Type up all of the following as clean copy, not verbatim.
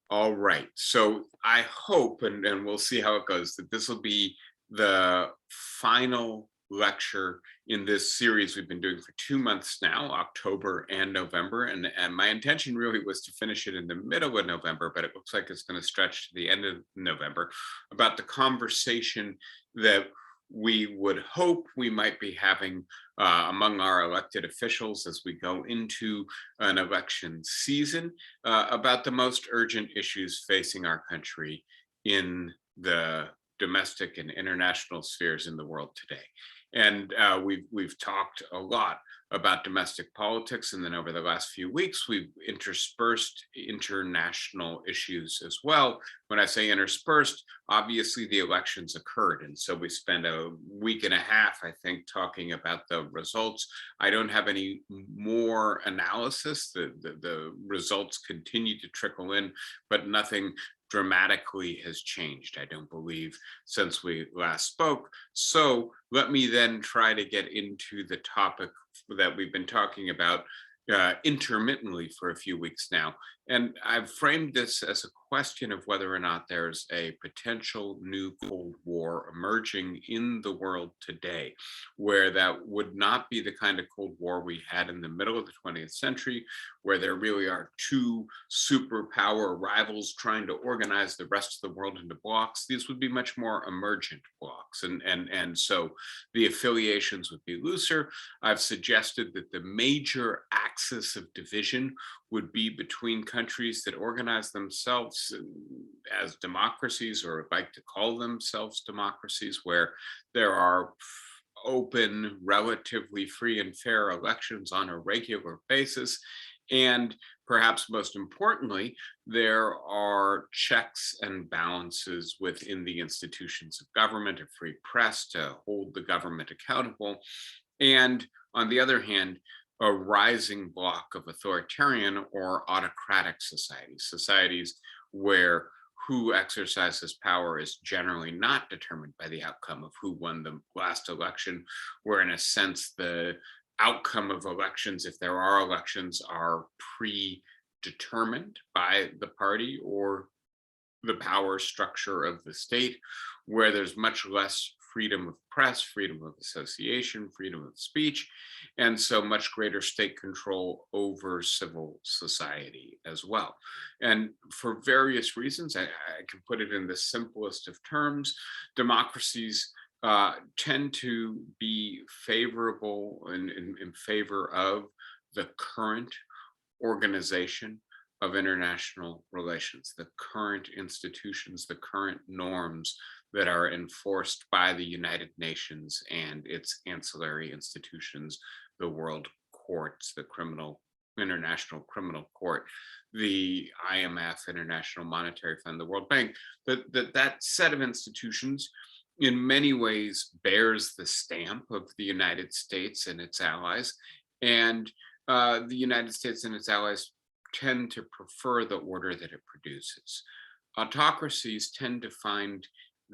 All right. So I hope, and we'll see how it goes, that this will be the final lecture in this series we've been doing for 2 months now, October and November. And my intention really was to finish it in the middle of November, but it looks like it's going to stretch to the end of November about the conversation that we would hope we might be having among our elected officials as we go into an election season about the most urgent issues facing our country in the domestic and international spheres in the world today. And we've talked a lot about domestic politics, and then over the last few weeks, we've interspersed international issues as well. When I say interspersed, obviously the elections occurred, and so we spent a week and a half, I think, talking about the results. I don't have any more analysis. The results continue to trickle in, but nothing dramatically has changed, I don't believe, since we last spoke. So let me then try to get into the topic that we've been talking about intermittently for a few weeks now. And I've framed this as a question of whether or not there's a potential new Cold War emerging in the world today, where that would not be the kind of Cold War we had in the middle of the 20th century, where there really are two superpower rivals trying to organize the rest of the world into blocks. These would be much more emergent blocks. And so the affiliations would be looser. I've suggested that the major axis of division would be between countries that organize themselves as democracies, or like to call themselves democracies, where there are open, relatively free and fair elections on a regular basis. And perhaps most importantly, there are checks and balances within the institutions of government, a free press to hold the government accountable. And on the other hand, a rising block of authoritarian or autocratic societies, societies where who exercises power is generally not determined by the outcome of who won the last election, where in a sense the outcome of elections, if there are elections, are predetermined by the party or the power structure of the state, where there's much less freedom of press, freedom of association, freedom of speech, and so much greater state control over civil society as well. And for various reasons, I can put it in the simplest of terms, democracies tend to be favorable in favor of the current organization of international relations, the current institutions, the current norms that are enforced by the United Nations and its ancillary institutions, the world courts, the International Criminal Court, the IMF, International Monetary Fund, the World Bank. That set of institutions in many ways bears the stamp of the United States and its allies. And the United States and its allies tend to prefer the order that it produces. Autocracies tend to find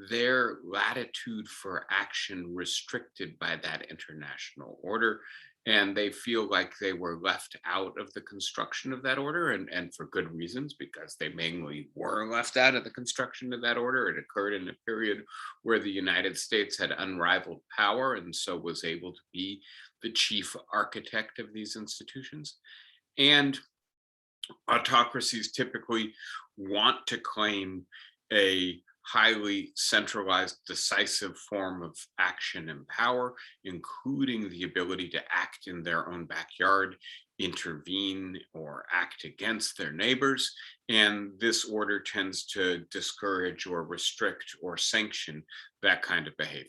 their latitude for action restricted by that international order, and they feel like they were left out of the construction of that order, and for good reasons, because they mainly were left out of the construction of that order. It occurred in a period where the United States had unrivaled power and so was able to be the chief architect of these institutions. And autocracies typically want to claim a highly centralized, decisive form of action and power, including the ability to act in their own backyard, intervene, or act against their neighbors. And this order tends to discourage or restrict or sanction that kind of behavior.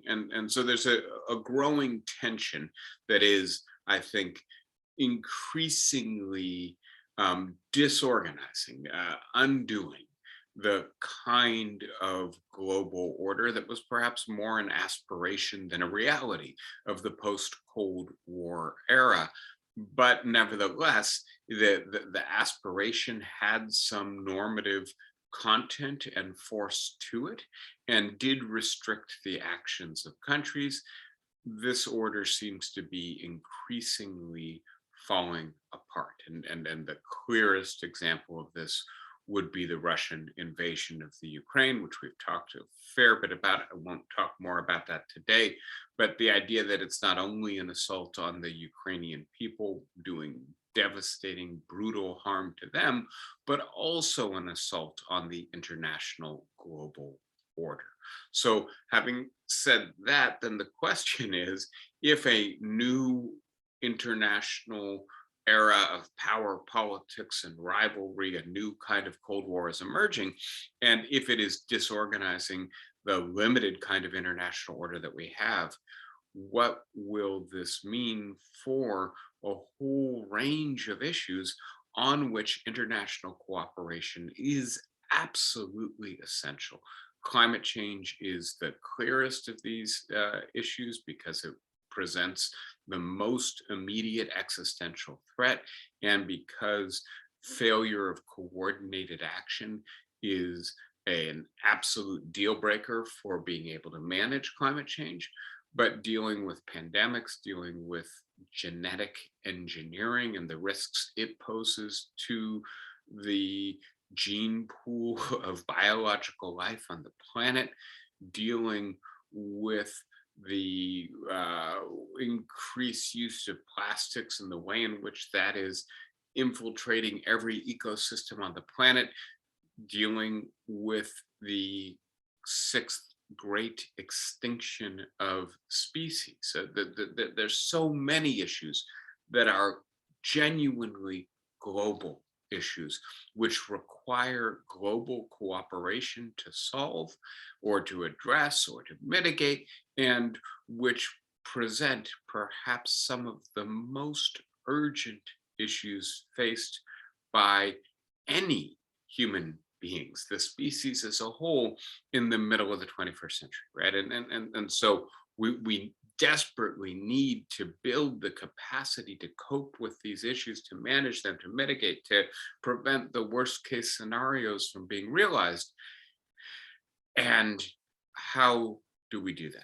And so there's a growing tension that is, I think, increasingly disorganizing, undoing the kind of global order that was perhaps more an aspiration than a reality of the post-Cold War era. But nevertheless, the aspiration had some normative content and force to it and did restrict the actions of countries. This order seems to be increasingly falling apart. And the clearest example of this would be the Russian invasion of the Ukraine, which we've talked a fair bit about. I won't talk more about that today, but the idea that it's not only an assault on the Ukrainian people, doing devastating, brutal harm to them, but also an assault on the international global order. So, having said that, then the question is, if a new international era of power politics and rivalry, a new kind of Cold War is emerging, and if it is disorganizing the limited kind of international order that we have, what will this mean for a whole range of issues on which international cooperation is absolutely essential? Climate change is the clearest of these issues because it presents the most immediate existential threat, and because failure of coordinated action is an absolute deal breaker for being able to manage climate change. But dealing with pandemics, dealing with genetic engineering and the risks it poses to the gene pool of biological life on the planet, dealing with the increased use of plastics and the way in which that is infiltrating every ecosystem on the planet, dealing with the sixth great extinction of species. So there's so many issues that are genuinely global issues, which require global cooperation to solve or to address or to mitigate, and which present perhaps some of the most urgent issues faced by any human beings, the species as a whole, in the middle of the 21st century, right? And so we desperately need to build the capacity to cope with these issues, to manage them, to mitigate, to prevent the worst case scenarios from being realized. And how do we do that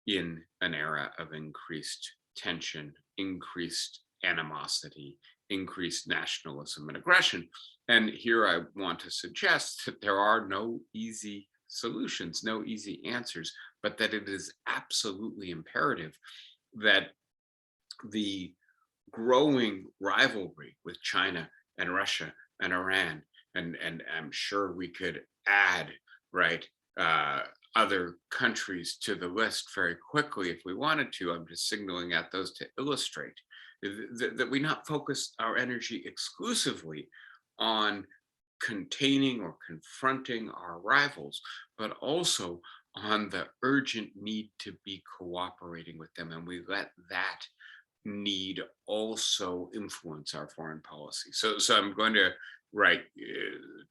in an era of increased tension, increased animosity, increased nationalism and aggression? And here I want to suggest that there are no easy solutions, no easy answers, but that it is absolutely imperative that the growing rivalry with China and Russia and Iran, and I'm sure we could add, right, other countries to the list very quickly if we wanted to. I'm just signaling at those to illustrate that we not focus our energy exclusively on containing or confronting our rivals, but also on the urgent need to be cooperating with them. And we let that need also influence our foreign policy. So I'm going to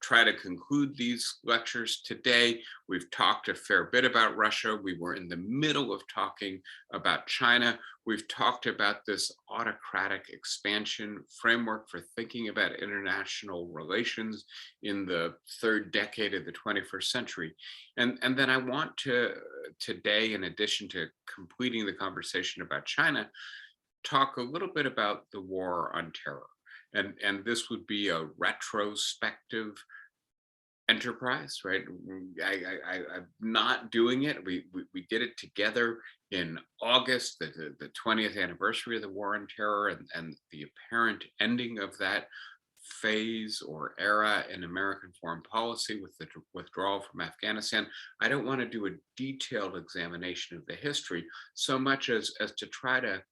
try to conclude these lectures today. We've talked a fair bit about Russia. We were in the middle of talking about China. We've talked about this autocratic expansion framework for thinking about international relations in the third decade of the 21st century. And then I want to today, in addition to completing the conversation about China, talk a little bit about the war on terror. And this would be a retrospective enterprise, right? I'm not doing it. We did it together in August, the 20th anniversary of the war on terror, and the apparent ending of that phase or era in American foreign policy with the withdrawal from Afghanistan. I don't want to do a detailed examination of the history so much as to try to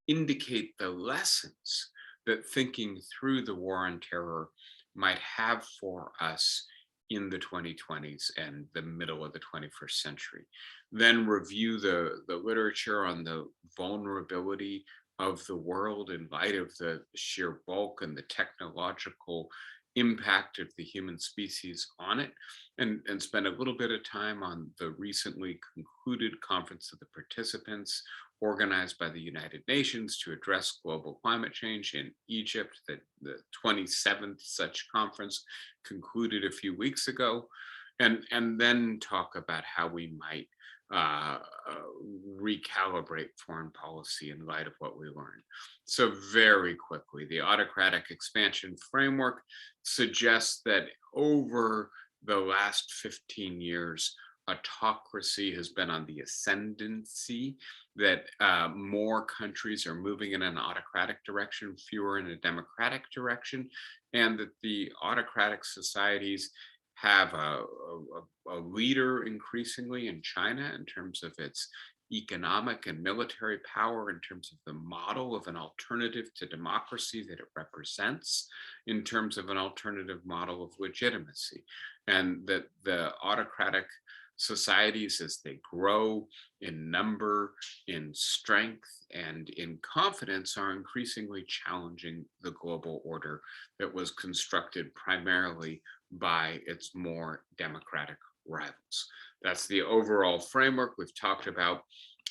indicate the lessons that thinking through the war on terror might have for us in the 2020s and the middle of the 21st century. Then review the literature on the vulnerability of the world in light of the sheer bulk and the technological impact of the human species on it, and spend a little bit of time on the recently concluded Conference of the Participants organized by the United Nations to address global climate change in Egypt. The 27th such conference concluded a few weeks ago, and then talk about how we might uh, recalibrate foreign policy in light of what we learned. So, very quickly, the autocratic expansion framework suggests that over the last 15 years, autocracy has been on the ascendancy, that more countries are moving in an autocratic direction, fewer in a democratic direction, and that the autocratic societies have a leader increasingly in China in terms of its economic and military power, in terms of the model of an alternative to democracy that it represents, in terms of an alternative model of legitimacy. And that the autocratic societies, as they grow in number, in strength, and in confidence, are increasingly challenging the global order that was constructed primarily by its more democratic rivals. That's the overall framework. We've talked about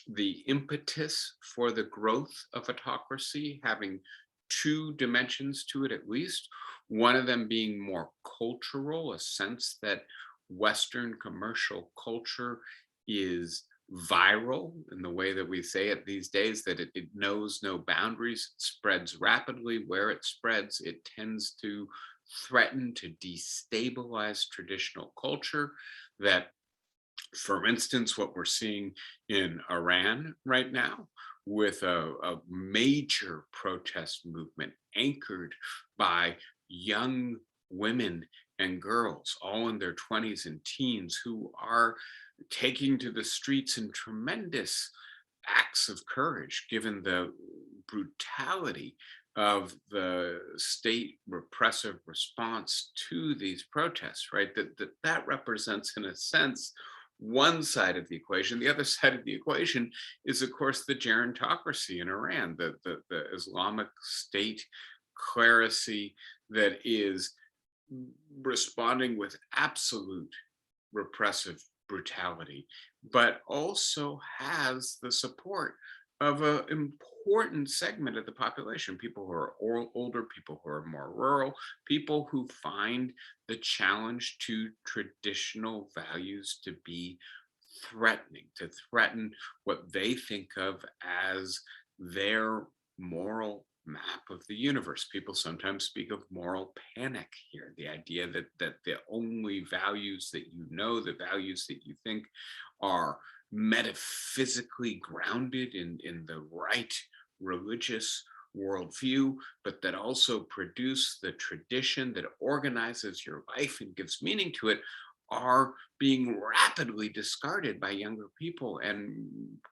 the impetus for the growth of autocracy having two dimensions to it at least. One of them being more cultural, a sense that Western commercial culture is viral in the way that we say it these days, that it knows no boundaries, it spreads rapidly. Where it spreads, it tends to threaten to destabilize traditional culture. That, for instance, what we're seeing in Iran right now, with a major protest movement anchored by young women and girls, all in their 20s and teens, who are taking to the streets in tremendous acts of courage, given the brutality of the state repressive response to these protests, right? That represents, in a sense, one side of the equation. The other side of the equation is, of course, the gerontocracy in Iran, the Islamic State clerisy that is responding with absolute repressive brutality, but also has the support of an important segment of the population, people who are older, people who are more rural, people who find the challenge to traditional values to be threatening, to threaten what they think of as their moral map of the universe. People sometimes speak of moral panic here, the idea that the only values that you know, the values that you think are metaphysically grounded in the right religious worldview, but that also produce the tradition that organizes your life and gives meaning to it, are being rapidly discarded by younger people and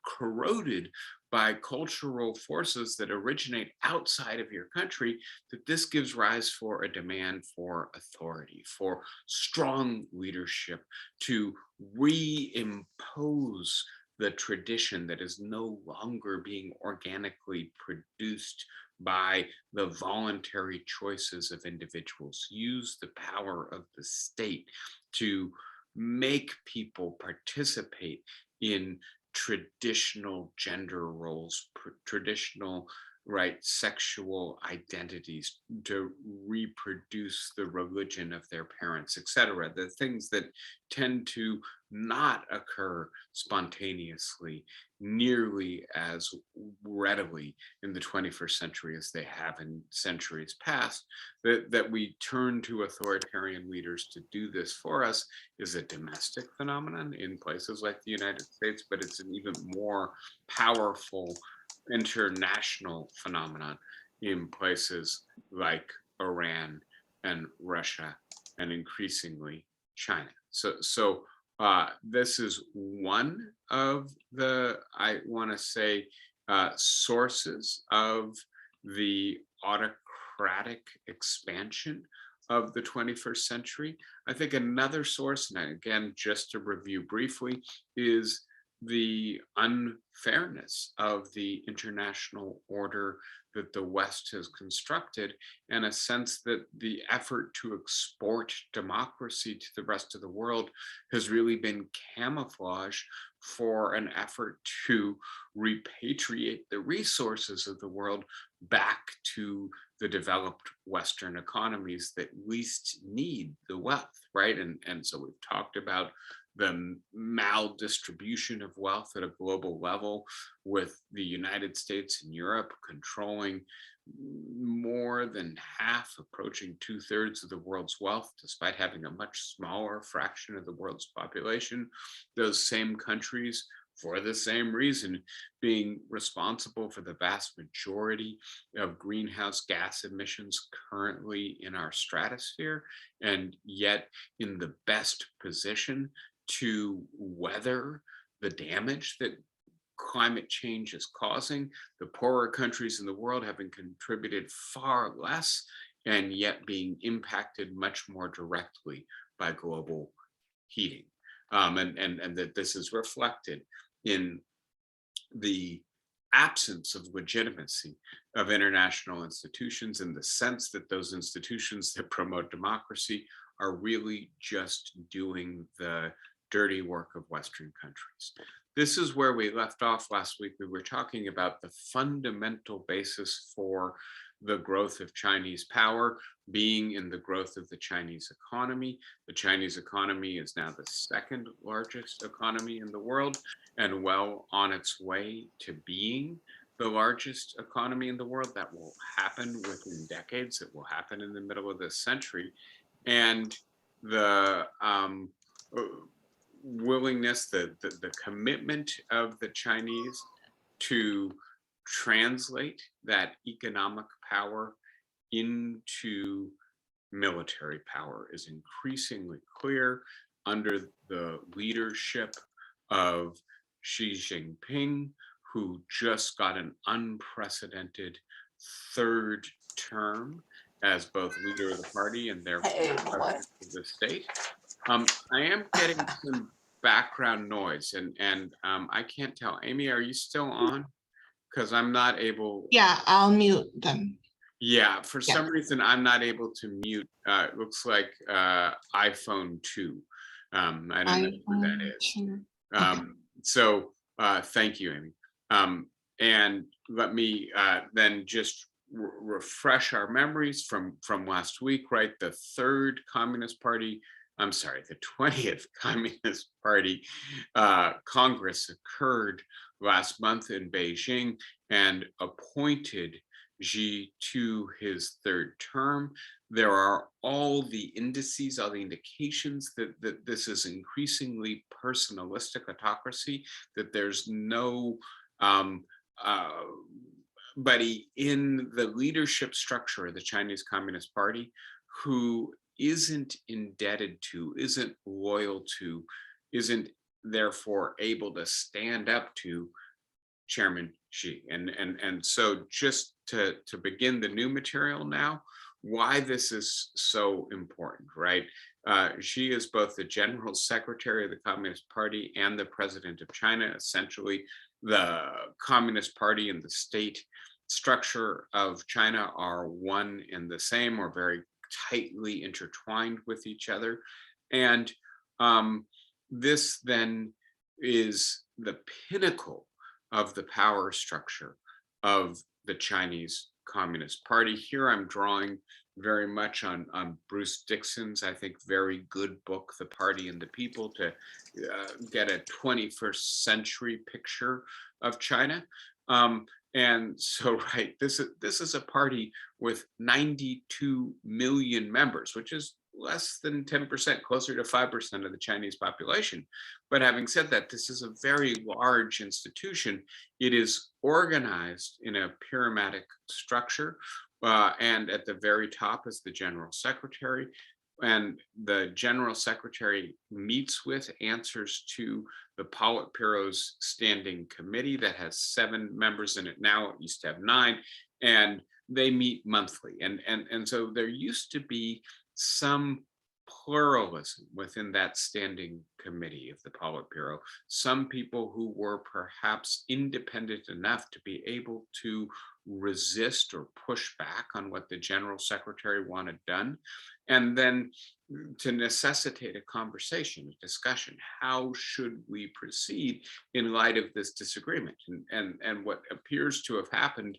corroded by cultural forces that originate outside of your country. That this gives rise for a demand for authority, for strong leadership, to reimpose the tradition that is no longer being organically produced by the voluntary choices of individuals. Use the power of the state to make people participate in traditional gender roles, traditional, right, sexual identities, to reproduce the religion of their parents, etc. The things that tend to not occur spontaneously nearly as readily in the 21st century as they have in centuries past. That we turn to authoritarian leaders to do this for us is a domestic phenomenon in places like the United States, but it's an even more powerful international phenomenon in places like Iran and Russia, and increasingly China. This is one of the, I want to say, sources of the autocratic expansion of the 21st century. I think another source, and again, just to review briefly, is the unfairness of the international order that the West has constructed, and a sense that the effort to export democracy to the rest of the world has really been camouflage for an effort to repatriate the resources of the world back to the developed Western economies that least need the wealth, right? And so we've talked about the maldistribution of wealth at a global level, with the United States and Europe controlling more than half, approaching 2/3 of the world's wealth, despite having a much smaller fraction of the world's population. Those same countries, for the same reason, being responsible for the vast majority of greenhouse gas emissions currently in our stratosphere, and yet in the best position to weather the damage that climate change is causing. The poorer countries in the world having contributed far less, and yet being impacted much more directly by global heating. And that this is reflected in the absence of legitimacy of international institutions, in the sense that those institutions that promote democracy are really just doing the dirty work of Western countries. This is where we left off last week. We were talking about the fundamental basis for the growth of Chinese power being in the growth of the Chinese economy. The Chinese economy is now the second largest economy in the world, and well on its way to being the largest economy in the world. That will happen within decades. It will happen in the middle of this century. And the willingness, the commitment of the Chinese to translate that economic power into military power is increasingly clear under the leadership of Xi Jinping, who just got an unprecedented third term as both leader of the party and therefore president of the state. I am getting some background noise, and I can't tell. Amy, are you still on? Because I'm not able. Yeah, I'll mute them. Yeah, for some reason I'm not able to mute. It looks like iPhone 2. I don't know what that is. So thank you, Amy. And let me then just refresh our memories from last week, right? The third Communist Party, I'm sorry, the 20th Communist Party Congress occurred last month in Beijing and appointed Xi to his third term. There are all the indices, all the indications that this is increasingly personalistic autocracy, that there's no buddy in the leadership structure of the Chinese Communist Party who isn't indebted to, isn't loyal to, isn't therefore able to stand up to Chairman Xi. And so just to begin the new material now, why this is so important, right? Xi is both the General Secretary of the Communist Party and the President of China. Essentially, the Communist Party and the state structure of China are one and the same, or very tightly intertwined with each other. And this then is the pinnacle of the power structure of the Chinese Communist Party. Here I'm drawing very much on Bruce Dixon's, I think, very good book, The Party and the People, to get a 21st century picture of China. And so, right, this is a party with 92 million members, which is less than 10%, closer to 5% of the Chinese population. But having said that, this is a very large institution. It is organized in a pyramidal structure, and at the very top is the General Secretary. And the General Secretary meets with, answers to the Politburo's standing committee that has 7 members in it now. It used to have 9, and they meet monthly. And so there used to be some pluralism within that standing committee of the Politburo. Some people who were perhaps independent enough to be able to resist or push back on what the General Secretary wanted done, and then to necessitate a conversation, a discussion. How should we proceed in light of this disagreement? And what appears to have happened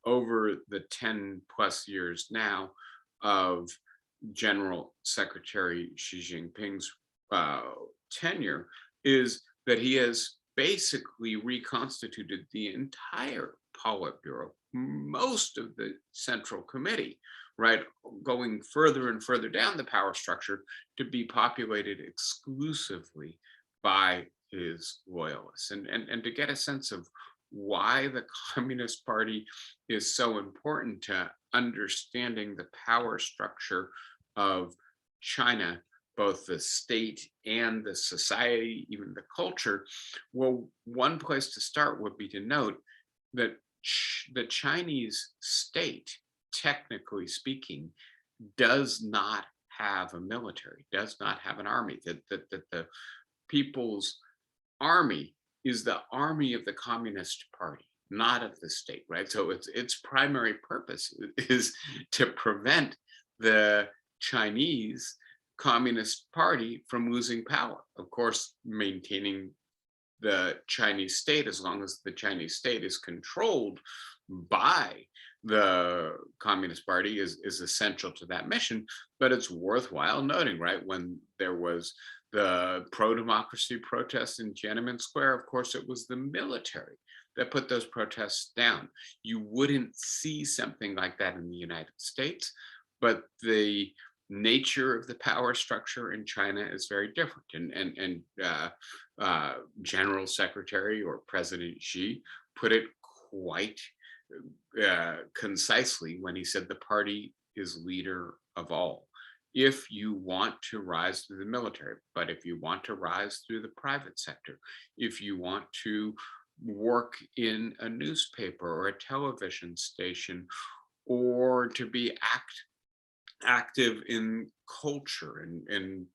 over the 10 plus years now of General Secretary Xi Jinping's tenure is that he has basically reconstituted the entire Politburo, most of the Central Committee, right, going further and further down the power structure to be populated exclusively by his loyalists. And to get a sense of why the Communist Party is so important to understanding the power structure of China, both the state and the society, even the culture, well, one place to start would be to note that the Chinese state, technically speaking, does not have a military, does not have an army. That the People's Army is the army of the Communist Party, not of the state, right? So its primary purpose is to prevent the Chinese Communist Party from losing power. Of course, maintaining the Chinese state, as long as the Chinese state is controlled by the Communist Party, is essential to that mission. But it's worthwhile noting, right, when there was the pro-democracy protests in Tiananmen Square, of course, it was the military that put those protests down. You wouldn't see something like that in the United States, but the nature of the power structure in China is very different. General Secretary or President Xi put it quite concisely when he said the party is leader of all. If you want to rise through the military, but if you want to rise through the private sector, if you want to work in a newspaper or a television station, or to be active in culture and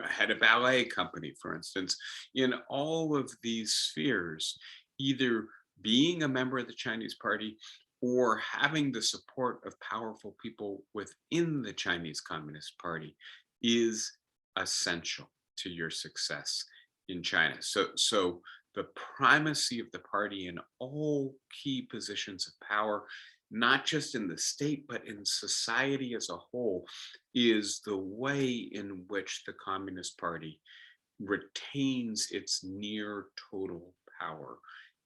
head a ballet company, for instance, in all of these spheres, either being a member of the Chinese party or having the support of powerful people within the Chinese Communist Party is essential to your success in China. So the primacy of the party in all key positions of power, not just in the state, but in society as a whole, is the way in which the Communist Party retains its near total power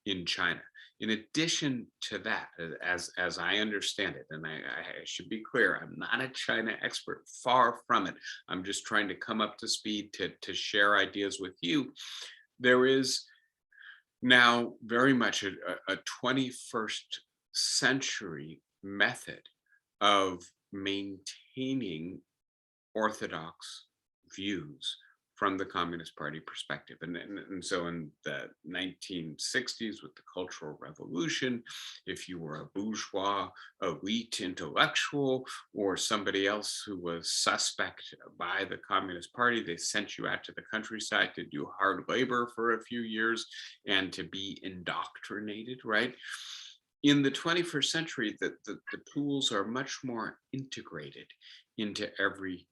in China. In addition to that, as I understand it, and I should be clear, I'm not a China expert, far from it. I'm just trying to come up to speed to share ideas with you. There is now very much a 21st century method of maintaining orthodox views from the Communist Party perspective. And so in the 1960s with the Cultural Revolution, if you were a bourgeois, elite intellectual, or somebody else who was suspect by the Communist Party, they sent you out to the countryside to do hard labor for a few years and to be indoctrinated, right? In the 21st century, the tools are much more integrated into everyday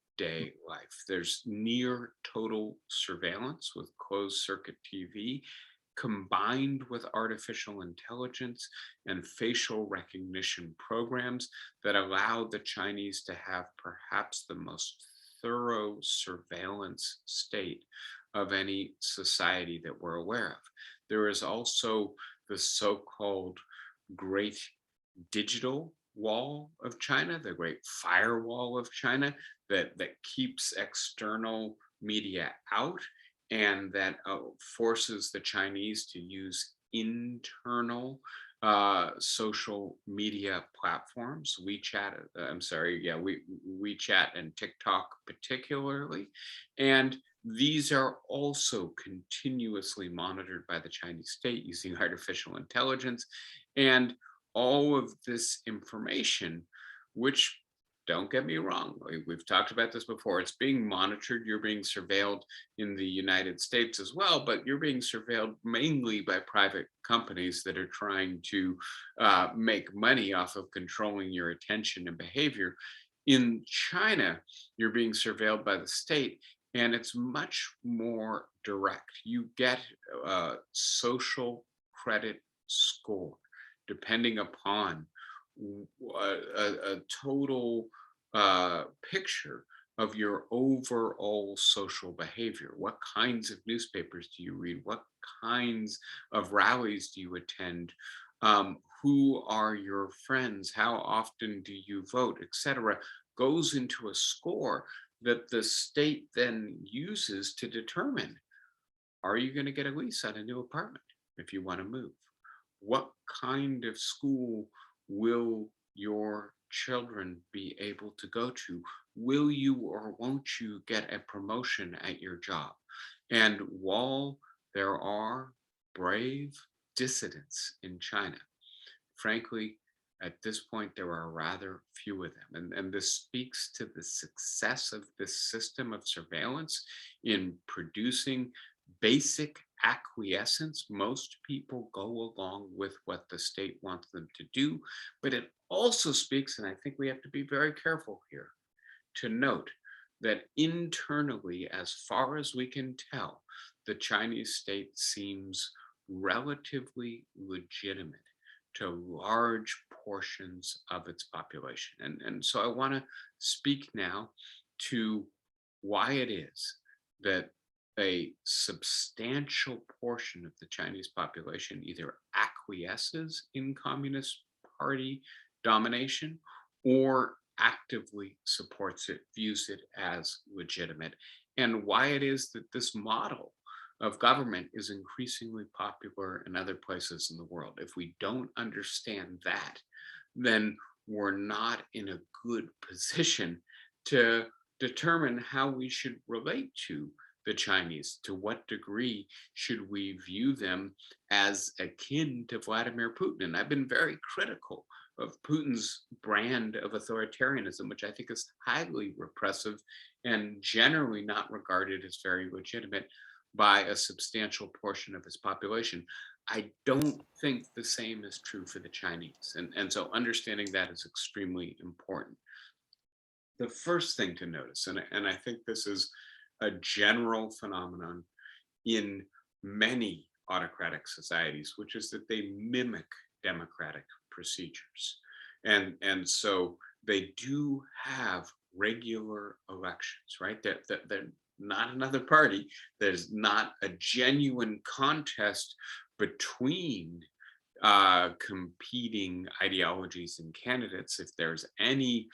life. There's near total surveillance with closed circuit TV, combined with artificial intelligence and facial recognition programs that allow the Chinese to have perhaps the most thorough surveillance state of any society that we're aware of. There is also the so-called Great Digital Wall of China, the Great Firewall of China, that keeps external media out and that forces the Chinese to use internal social media platforms, WeChat and TikTok particularly. And these are also continuously monitored by the Chinese state using artificial intelligence. And all of this information, which, don't get me wrong, we've talked about this before, it's being monitored, you're being surveilled in the United States as well, but you're being surveilled mainly by private companies that are trying to make money off of controlling your attention and behavior. In China, you're being surveilled by the state, and it's much more direct. You get a social credit score depending upon a total picture of your overall social behavior. What kinds of newspapers do you read? What kinds of rallies do you attend? Who are your friends? How often do you vote, etc., goes into a score that the state then uses to determine, are you going to get a lease on a new apartment if you want to move? What kind of school will your children be able to go to? Will you or won't you get a promotion at your job? And while there are brave dissidents in China, frankly, at this point, there are rather few of them. And this speaks to the success of this system of surveillance in producing basic acquiescence. Most people go along with what the state wants them to do, but it also speaks, and I think we have to be very careful here, to note that internally, as far as we can tell, the Chinese state seems relatively legitimate to large portions of its population. And so I want to speak now to why it is that a substantial portion of the Chinese population either acquiesces in Communist Party domination or actively supports it, views it as legitimate, and why it is that this model of government is increasingly popular in other places in the world. If we don't understand that, then we're not in a good position to determine how we should relate to the Chinese. To what degree should we view them as akin to Vladimir Putin? And I've been very critical of Putin's brand of authoritarianism, which I think is highly repressive and generally not regarded as very legitimate by a substantial portion of his population. I don't think the same is true for the Chinese. And so understanding that is extremely important. The first thing to notice, and I think this is a general phenomenon in many autocratic societies, which is that they mimic democratic procedures. And so they do have regular elections, right? That they're not another party. There's not a genuine contest between competing ideologies and candidates. If there's any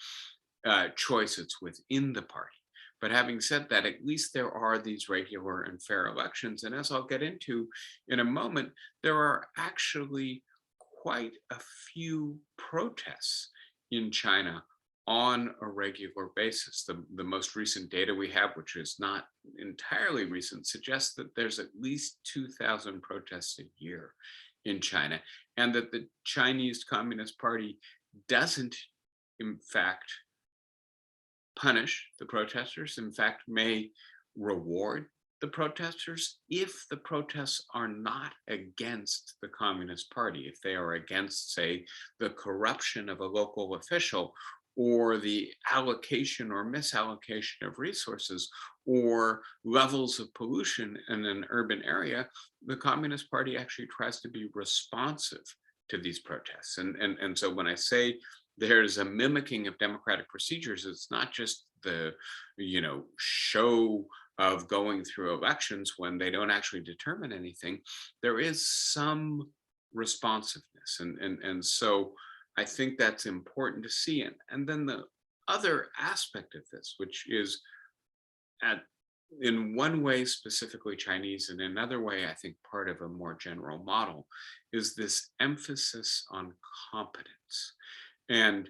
choice, it's within the party. But having said that, at least there are these regular and fair elections. And as I'll get into in a moment, there are actually quite a few protests in China on a regular basis. The most recent data we have, which is not entirely recent, suggests that there's at least 2,000 protests a year in China, and that the Chinese Communist Party doesn't, in fact, punish the protesters, in fact, may reward the protesters if the protests are not against the Communist Party, if they are against, say, the corruption of a local official or the allocation or misallocation of resources or levels of pollution in an urban area. The Communist Party actually tries to be responsive to these protests. And so when I say there's a mimicking of democratic procedures, it's not just the show of going through elections when they don't actually determine anything. There is some responsiveness, and so I think that's important to see. And then the other aspect of this, which is in one way specifically Chinese, and in another way I think part of a more general model, is this emphasis on competence. And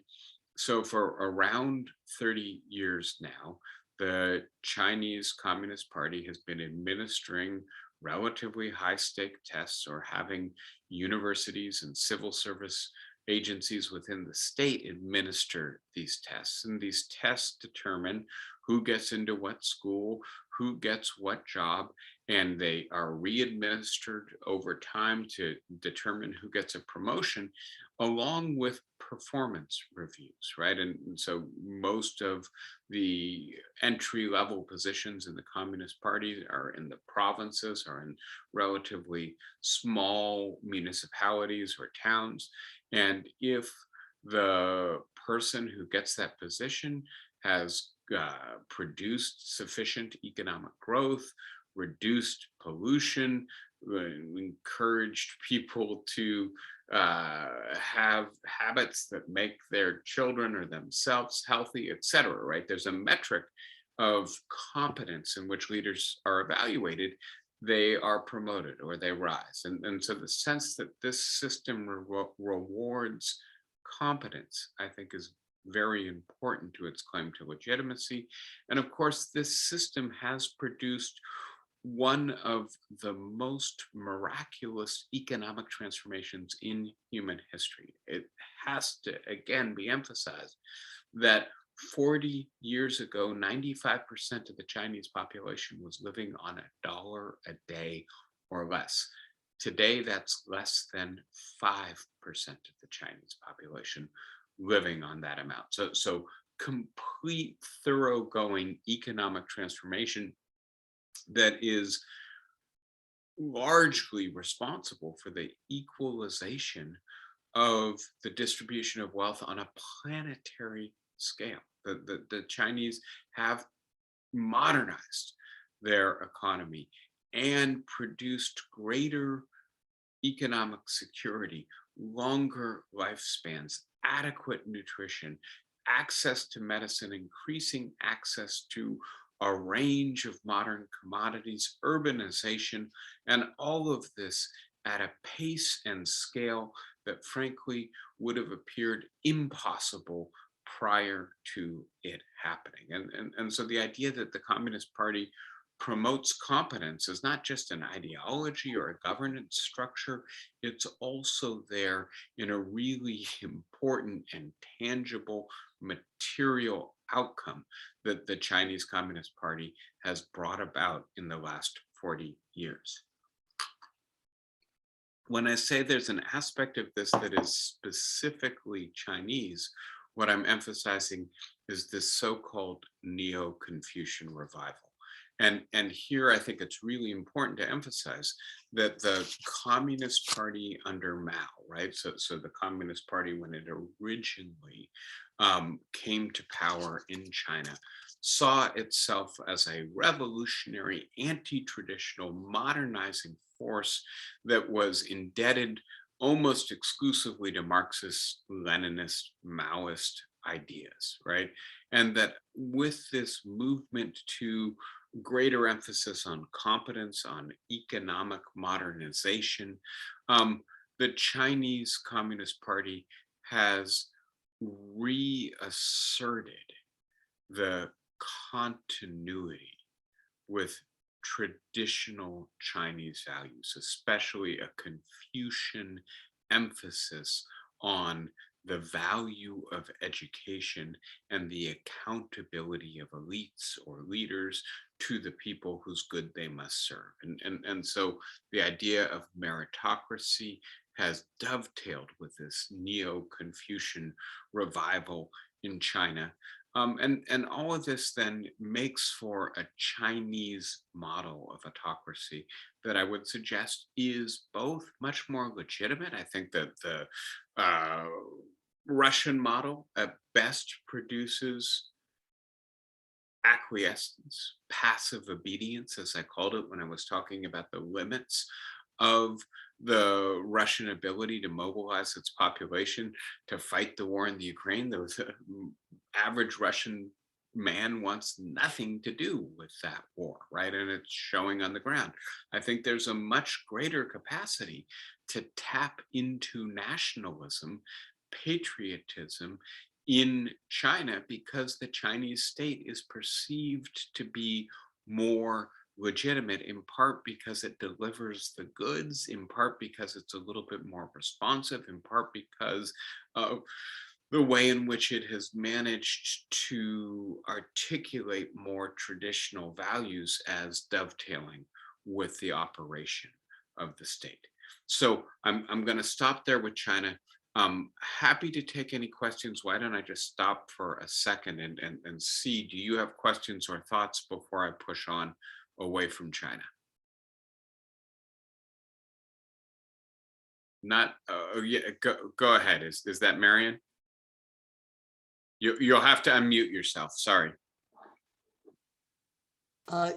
so for around 30 years now, the Chinese Communist Party has been administering relatively high stake tests, or having universities and civil service agencies within the state administer these tests. And these tests determine who gets into what school, who gets what job, and they are re-administered over time to determine who gets a promotion, along with performance reviews, right? And so most of the entry level positions in the Communist Party are in the provinces, are in relatively small municipalities or towns. And if the person who gets that position has produced sufficient economic growth, reduced pollution, encouraged people to have habits that make their children or themselves healthy, etc. Right? There's a metric of competence in which leaders are evaluated. They are promoted or they rise. And so the sense that this system rewards competence, I think, is very important to its claim to legitimacy. And of course, this system has produced one of the most miraculous economic transformations in human history. It has to, again, be emphasized that 40 years ago, 95% of the Chinese population was living on $1 a day or less. Today, that's less than 5% of the Chinese population living on that amount. So complete, thoroughgoing economic transformation that is largely responsible for the equalization of the distribution of wealth on a planetary scale. The Chinese have modernized their economy and produced greater economic security, longer lifespans, adequate nutrition, access to medicine, increasing access to a range of modern commodities, urbanization, and all of this at a pace and scale that frankly would have appeared impossible prior to it happening. And so the idea that the Communist Party promotes competence is not just an ideology or a governance structure, it's also there in a really important and tangible material outcome that the Chinese Communist Party has brought about in the last 40 years. When I say there's an aspect of this that is specifically Chinese, what I'm emphasizing is this so-called Neo-Confucian revival. And here I think it's really important to emphasize that the Communist Party under Mao, right? So the Communist Party, when it originally came to power in China, saw itself as a revolutionary, anti-traditional, modernizing force that was indebted almost exclusively to Marxist, Leninist, Maoist ideas, right? And that with this movement to greater emphasis on competence, on economic modernization, the Chinese Communist Party has reasserted the continuity with traditional Chinese values, especially a Confucian emphasis on the value of education and the accountability of elites or leaders to the people whose good they must serve. And so the idea of meritocracy has dovetailed with this Neo-Confucian revival in China. And all of this then makes for a Chinese model of autocracy that I would suggest is both much more legitimate. I think that the Russian model at best produces acquiescence, passive obedience, as I called it when I was talking about the limits of the Russian ability to mobilize its population to fight the war in the Ukraine. There was an average Russian man wants nothing to do with that war, right? And it's showing on the ground. I think there's a much greater capacity to tap into nationalism, patriotism in China because the Chinese state is perceived to be more legitimate, in part because it delivers the goods, in part because it's a little bit more responsive, in part because of the way in which it has managed to articulate more traditional values as dovetailing with the operation of the state. So I'm going to stop there with China. I'm happy to take any questions. Why don't I just stop for a second and see, do you have questions or thoughts before I push on away from China? Not, oh yeah, go ahead. Is that Marion? You'll have to unmute yourself. Sorry.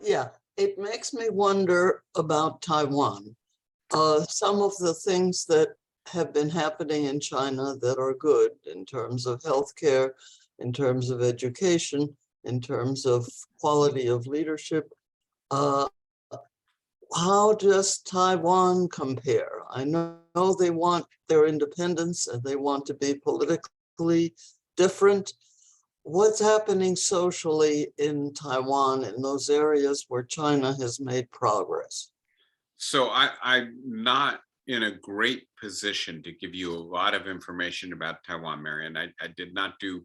Yeah, it makes me wonder about Taiwan. Some of the things that have been happening in China that are good in terms of healthcare, in terms of education, in terms of quality of leadership. How does Taiwan compare? I know they want their independence and they want to be politically different. What's happening socially in Taiwan in those areas where China has made progress? So I'm not in a great position to give you a lot of information about Taiwan, Marion. I did not do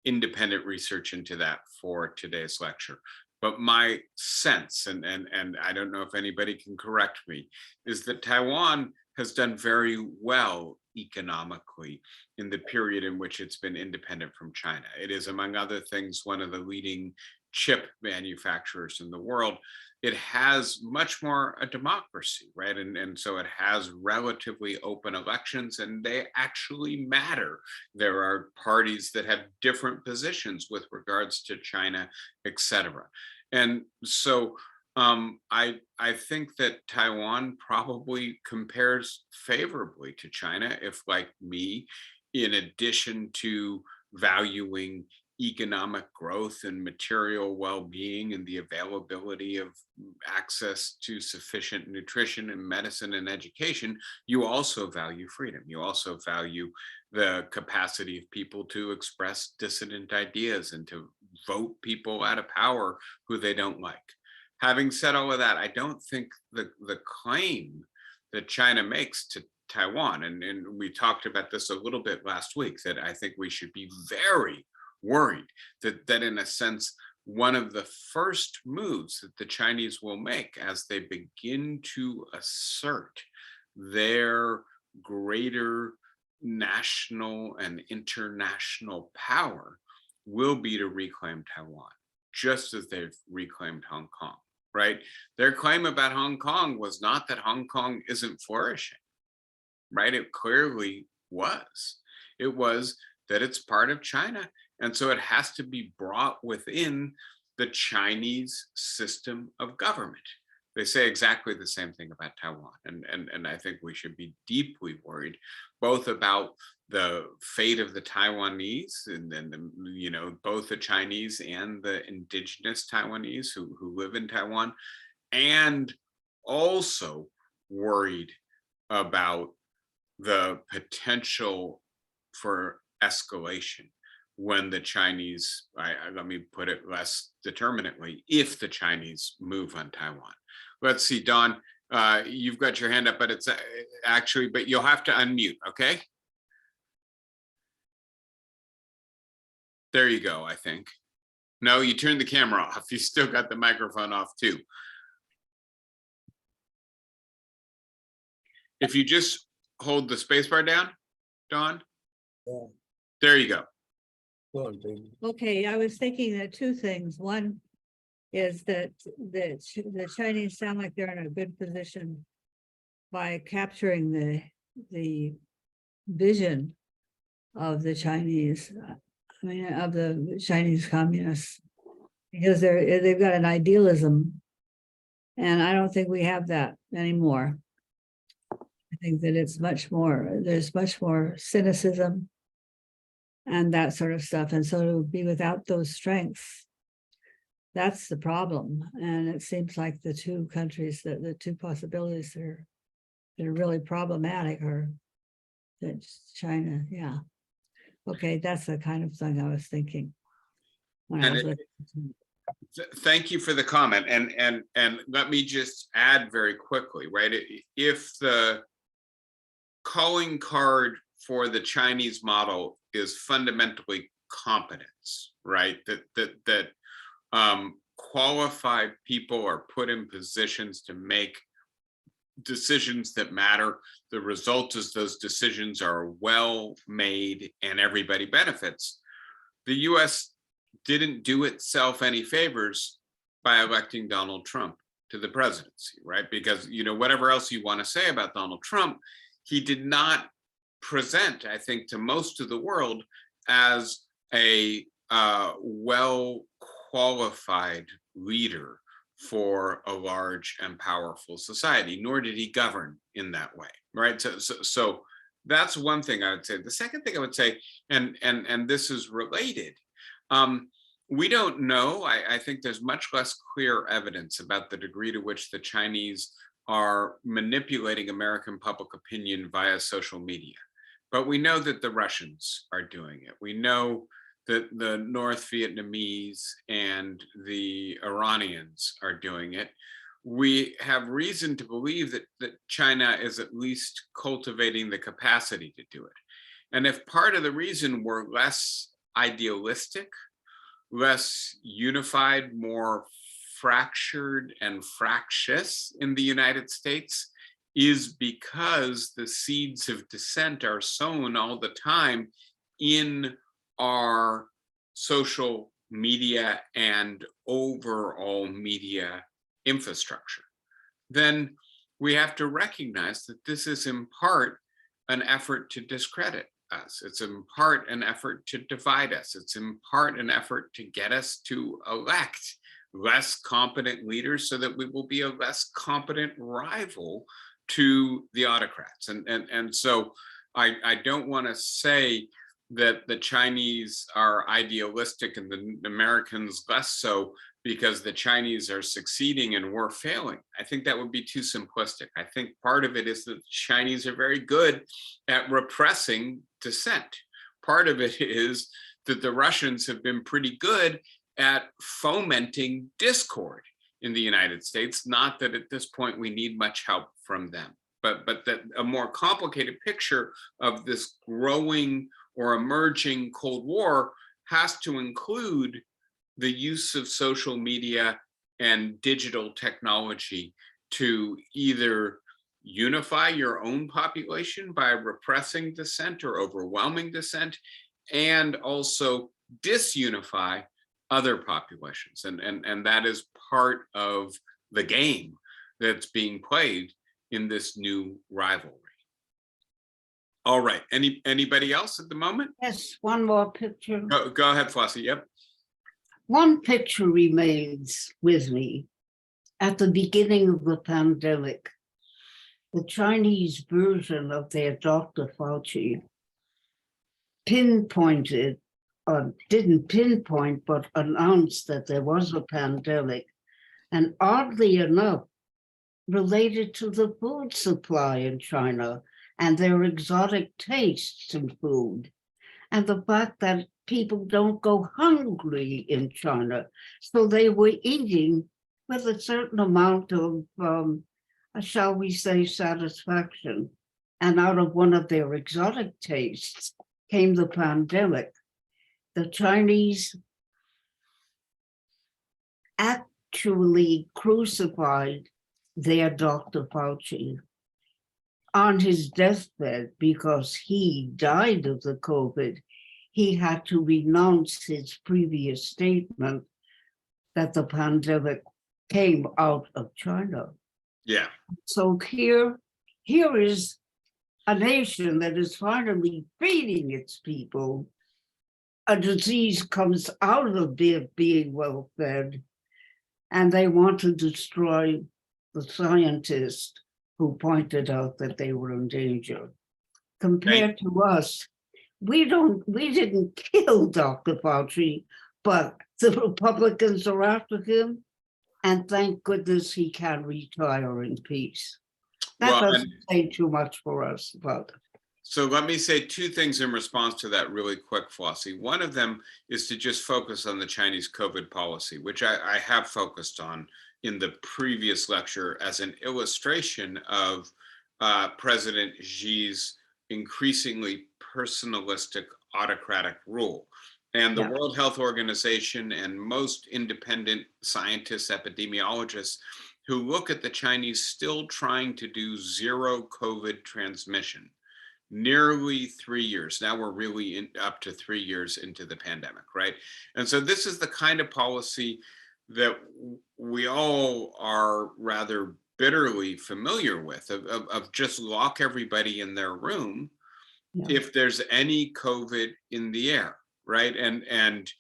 independent research into that for today's lecture. But my sense, and I don't know if anybody can correct me, is that Taiwan has done very well economically in the period in which it's been independent from China. It is, among other things, one of the leading chip manufacturers in the world. It has much more a democracy, right? And so it has relatively open elections and they actually matter. There are parties that have different positions with regards to China, et cetera. And so I think that Taiwan probably compares favorably to China if, like me, in addition to valuing economic growth and material well-being and the availability of access to sufficient nutrition and medicine and education, you also value freedom. You also value the capacity of people to express dissident ideas and to vote people out of power who they don't like. Having said all of that, I don't think the claim that China makes to Taiwan, and we talked about this a little bit last week, that I think we should be very worried that in a sense, one of the first moves that the Chinese will make as they begin to assert their greater national and international power will be to reclaim Taiwan, just as they've reclaimed Hong Kong, right? Their claim about Hong Kong was not that Hong Kong isn't flourishing, right? It clearly was. It was that it's part of China. And so it has to be brought within the Chinese system of government. They say exactly the same thing about Taiwan. And I think we should be deeply worried both about the fate of the Taiwanese and then, you know, both the Chinese and the indigenous Taiwanese who live in Taiwan, and also worried about the potential for escalation when the Chinese, let me put it less determinately, if the Chinese move on Taiwan. Let's see, Don, you've got your hand up, but it's actually, but you'll have to unmute, okay? There you go, I think. No, you turned the camera off. You still got the microphone off too. If you just hold the spacebar down, Don. Yeah. There you go. Okay, I was thinking that two things. One is that the Chinese sound like they're in a good position by capturing the vision of the Chinese, I mean, of the Chinese communists, because they've got an idealism, and I don't think we have that anymore. I think that it's much more, there's much more cynicism and that sort of stuff. And so to be without those strengths, that's the problem. And it seems like the two countries, the two possibilities that are really problematic are that China, yeah. Okay, that's the kind of thing I was thinking when I was listening. Thank you for the comment. And let me just add very quickly, right? If the calling card for the Chinese model is fundamentally competence, right? That qualified people are put in positions to make decisions that matter. The result is those decisions are well made and everybody benefits. The US didn't do itself any favors by electing Donald Trump to the presidency, right? Because, you know, whatever else you want to say about Donald Trump, he did not present, I think, to most of the world as a well qualified leader for a large and powerful society, nor did he govern in that way, right? So that's one thing I would say. The second thing I would say, and this is related, we don't know. I think there's much less clear evidence about the degree to which the Chinese are manipulating American public opinion via social media. But we know that the Russians are doing it. We know that the North Vietnamese and the Iranians are doing it. We have reason to believe that China is at least cultivating the capacity to do it. And if part of the reason we're less idealistic, less unified, more fractured and fractious in the United States, is because the seeds of dissent are sown all the time in our social media and overall media infrastructure, then we have to recognize that this is in part an effort to discredit us. It's in part an effort to divide us. It's in part an effort to get us to elect less competent leaders so that we will be a less competent rival to the autocrats. And so I don't want to say that the Chinese are idealistic and the Americans less so because the Chinese are succeeding and we're failing. I think that would be too simplistic. I think part of it is that the Chinese are very good at repressing dissent. Part of it is that the Russians have been pretty good at fomenting discord in the United States. Not that at this point we need much help from them, but that a more complicated picture of this growing or emerging Cold War has to include the use of social media and digital technology to either unify your own population by repressing dissent or overwhelming dissent, and also disunify other populations. And that is part of the game that's being played in this new rivalry. All right, anybody else at the moment? Yes, one more picture. Go ahead, Flossie, yep. One picture remains with me. At the beginning of the pandemic, the Chinese version of their Dr. Fauci pinpointed, or didn't pinpoint, but announced that there was a pandemic, and oddly enough, related to the food supply in China and their exotic tastes in food, and the fact that people don't go hungry in China. So they were eating with a certain amount of, shall we say, satisfaction. And out of one of their exotic tastes came the pandemic. The Chinese actually crucified their Dr. Fauci on his deathbed because he died of the COVID. He had to renounce his previous statement that the pandemic came out of China. Yeah. So here is a nation that is finally feeding its people. A disease comes out of their being well fed, and they want to destroy the scientists who pointed out that they were in danger. Compared to us, we didn't kill Dr. Fauci, but the Republicans are after him, and thank goodness he can retire in peace. That doesn't say too much for us, but. So let me say two things in response to that really quick, Flossie. One of them is to just focus on the Chinese COVID policy, which I have focused on in the previous lecture as an illustration of President Xi's increasingly personalistic autocratic rule. And the World Health Organization and most independent scientists, epidemiologists who look at the Chinese still trying to do zero COVID transmission, nearly 3 years. Now we're really up to 3 years into the pandemic, right? And so this is the kind of policy that we all are rather bitterly familiar with, of just lock everybody in their room if there's any COVID in the air, right? And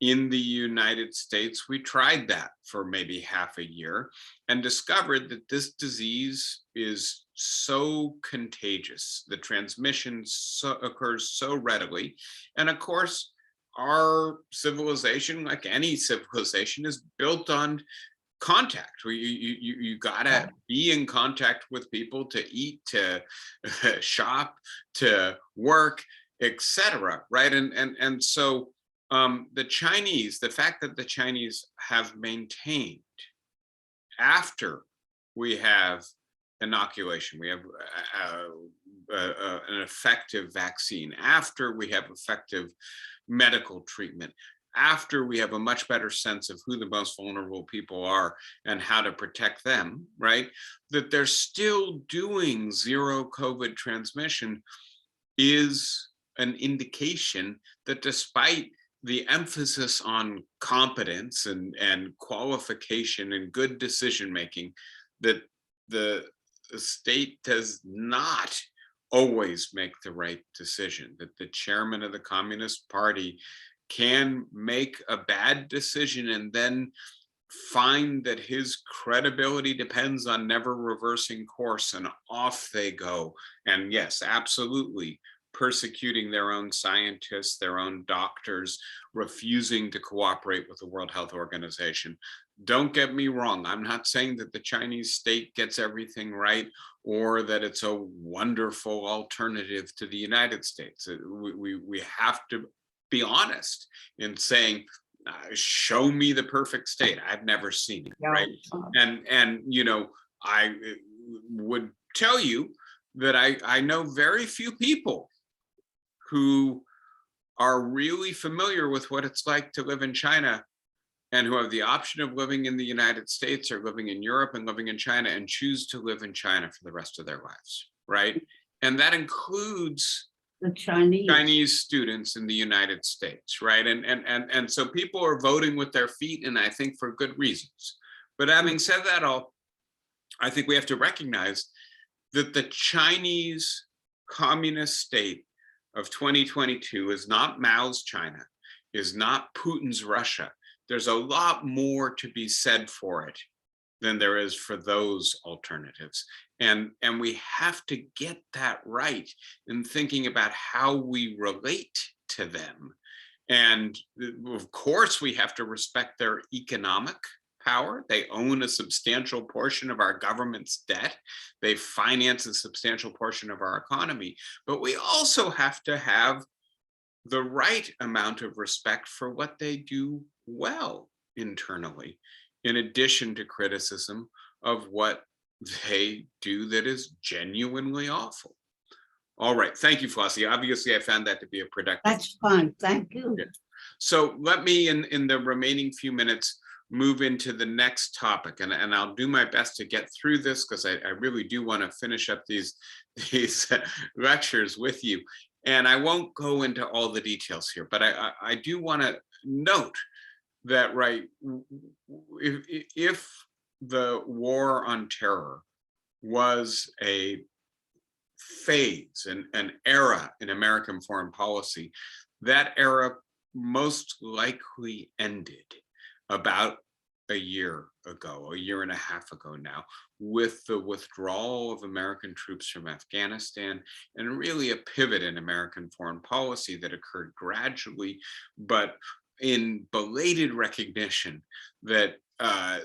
in the United States, we tried that for maybe half a year and discovered that this disease is so contagious. The transmission occurs so readily. And of course, our civilization, like any civilization, is built on contact. You gotta be in contact with people to eat, to shop, to work, etc. Right? And so the Chinese, the fact that the Chinese have maintained after we have inoculation, we have an effective vaccine, after we have effective medical treatment, after we have a much better sense of who the most vulnerable people are and how to protect them, right? That they're still doing zero COVID transmission is an indication that despite the emphasis on competence and qualification and good decision making, that the state does not always make the right decision, that the chairman of the Communist Party can make a bad decision and then find that his credibility depends on never reversing course, and off they go. And yes, absolutely, persecuting their own scientists, their own doctors, refusing to cooperate with the World Health Organization. Don't get me wrong, I'm not saying that the Chinese state gets everything right or that it's a wonderful alternative to the United States. We have to be honest in saying, show me the perfect state. I've never seen it, right? And you know, I would tell you that I know very few people who are really familiar with what it's like to live in China and who have the option of living in the United States or living in Europe and living in China and choose to live in China for the rest of their lives, right? And that includes the Chinese students in the United States, right? And so people are voting with their feet, and I think for good reasons. But having said that all, I think we have to recognize that the Chinese communist state of 2022 is not Mao's China, is not Putin's Russia. There's a lot more to be said for it than there is for those alternatives. And we have to get that right in thinking about how we relate to them. And of course, we have to respect their economic power. They own a substantial portion of our government's debt. They finance a substantial portion of our economy. But we also have to have the right amount of respect for what they do well internally, in addition to criticism of what they do that is genuinely awful. All right, thank you, Flossie. Obviously, I found that to be a productive. That's fine, thank you. Yeah. So let me, in the remaining few minutes, move into the next topic, and I'll do my best to get through this because I really do want to finish up these lectures with you. And I won't go into all the details here, but I do want to note that, right, if the war on terror was a phase, an era in American foreign policy, that era most likely ended about a year ago, a year and a half ago now, with the withdrawal of American troops from Afghanistan, and really a pivot in American foreign policy that occurred gradually, but in belated recognition that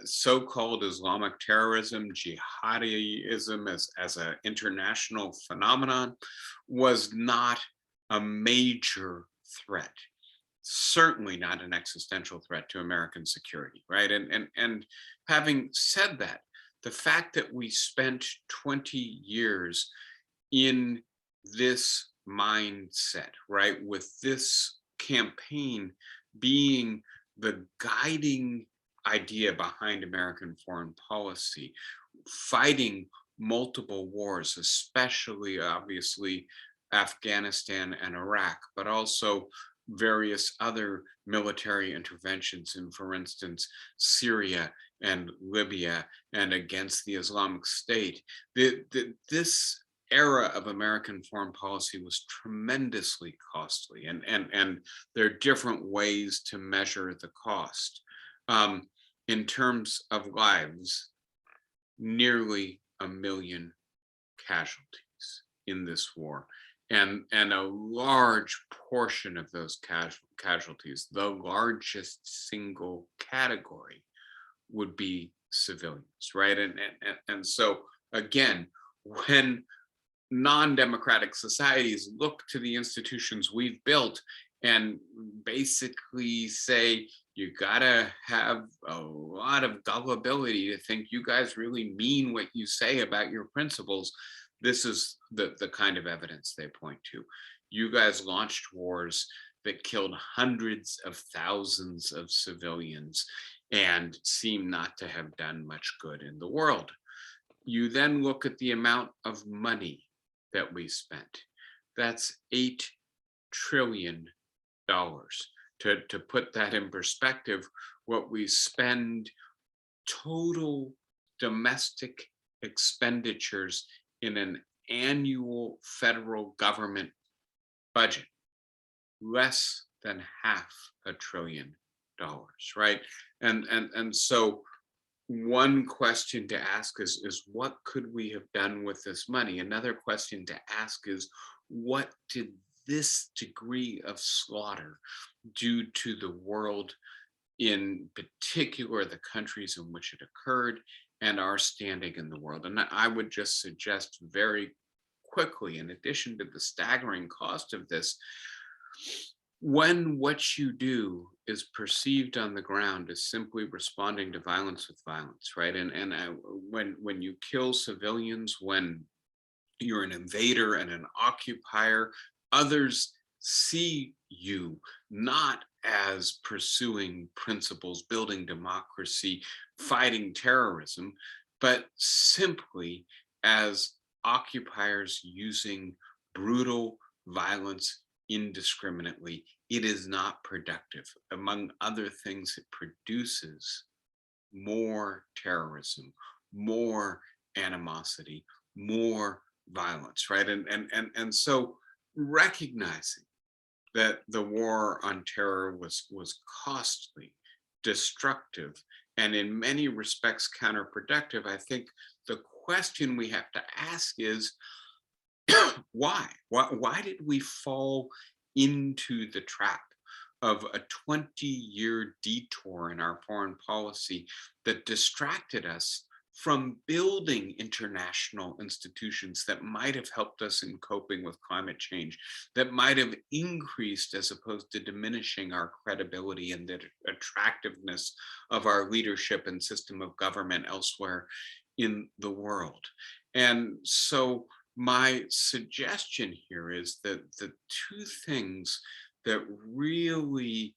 so-called Islamic terrorism, jihadism as an international phenomenon was not a major threat. Certainly not an existential threat to American security, right? And having said that, the fact that we spent 20 years in this mindset, right, with this campaign being the guiding idea behind American foreign policy, fighting multiple wars, especially obviously Afghanistan and Iraq, but also various other military interventions in, for instance, Syria and Libya and against the Islamic State. This era of American foreign policy was tremendously costly, and there are different ways to measure the cost. In terms of lives, nearly 1 million casualties in this war, and a large portion of those casualties, the largest single category, would be civilians, right? And so again, when non-democratic societies look to the institutions we've built and basically say, you gotta have a lot of gullibility to think you guys really mean what you say about your principles, this is the kind of evidence they point to. You guys launched wars that killed hundreds of thousands of civilians and seem not to have done much good in the world. You then look at the amount of money that we spent. That's $8 trillion. To put that in perspective, what we spend total domestic expenditures in an annual federal government budget, less than $500 billion, right? And so one question to ask is what could we have done with this money? Another question to ask is, what did this degree of slaughter do to the world, in particular the countries in which it occurred, and our standing in the world? And I would just suggest very quickly, in addition to the staggering cost of this, when what you do is perceived on the ground as simply responding to violence with violence, right? And when you kill civilians, when you're an invader and an occupier, others see you not as pursuing principles, building democracy, fighting terrorism, but simply as occupiers using brutal violence indiscriminately. It is not productive. Among other things, it produces more terrorism, more animosity, more violence, right? And so recognizing that the war on terror was costly, destructive, and in many respects counterproductive, I think the question we have to ask is, why? Why did we fall into the trap of a 20-year detour in our foreign policy that distracted us from building international institutions that might have helped us in coping with climate change, that might have increased as opposed to diminishing our credibility and the attractiveness of our leadership and system of government elsewhere in the world? And so my suggestion here is that the two things that really